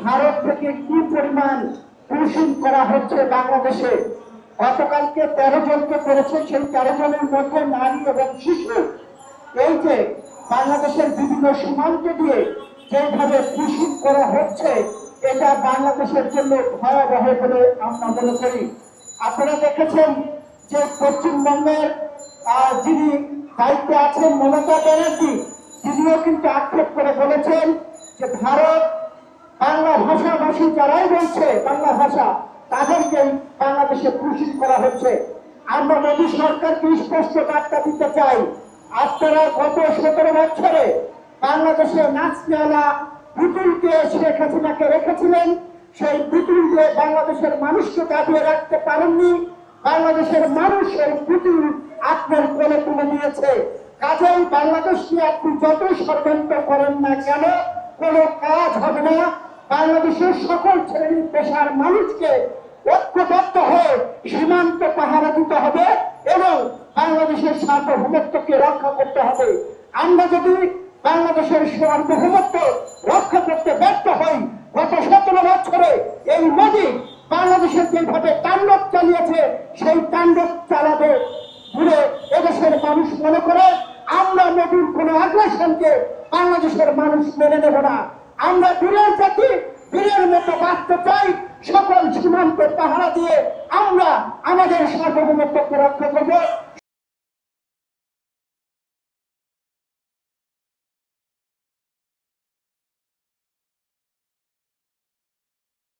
ভারত থেকে কি পরিমাণ পুলিশিং করা হচ্ছে বাংলাদেশে। গতকালকে 13 জনকে করেছে, সেই 13 জনের মধ্যে নারী এবং শিশু। এই যে বাংলাদেশের বিভিন্ন সীমান্ত দিয়ে যেভাবে পুলিশিং করা হচ্ছে, এটা বাংলাদেশের জন্য ভয়াবহ বলে আমরা মনে করি। আপনারা দেখেছেন যে পশ্চিমবঙ্গের যিনি দায়িত্বে আছেন মমতা ব্যানার্জি, তিনিও কিন্তু আক্ষেপ করে বলেছেন যে ভারত বাংলা ভাষাভাষী যারাই বলছে বাংলা ভাষা, তাদেরকেই বাংলাদেশে পুলিশিং করা হচ্ছে। আমরা মোদী সরকারকে স্পষ্ট বার্তা দিতে চাই, আপনারা গত 17 বছরে বাংলাদেশে নাচনেওয়ালা পুতুলকে শেখ হাসিনাকে রেখেছিলেন, সেই পুতুল দিয়ে বাংলাদেশের মানুষকে দাবিয়ে রাখতে পারেননি। বাংলাদেশের মানুষ এই পুতুল আপনার কোলে তুলে নিয়েছে। কাজেই বাংলাদেশকে আপনি যত ষড়যন্ত্র করেন না কেন, কোনো কাজ হবে না। বাংলাদেশের সকল শ্রেণী পেশার মানুষকে ঐক্যবদ্ধ হয়ে সীমান্ত পাহারা দিতে হবে এবং বাংলাদেশের সার্বভৌমত্বকে রক্ষা করতে হবে। আমরা যদি বাংলাদেশের সার্বভৌমত্ব রক্ষা করতে ব্যর্থ হই, গত 17 বছরে এই মোদী বাংলাদেশের যেভাবে তাণ্ডব চালিয়েছে, সেই তাণ্ডব চালাবে বলে এদেশের মানুষ মনে করে। আমরা মোদীর কোন আগ্রাসনকে বাংলাদেশের মানুষ মেনে নেব না। আমরা বীরের জাতি, বীরের মতো বাঁচতে চাই। সকল সীমান্তে পাহারা দিয়ে আমরা আমাদের সার্বভৌমত্বকে রক্ষা করব।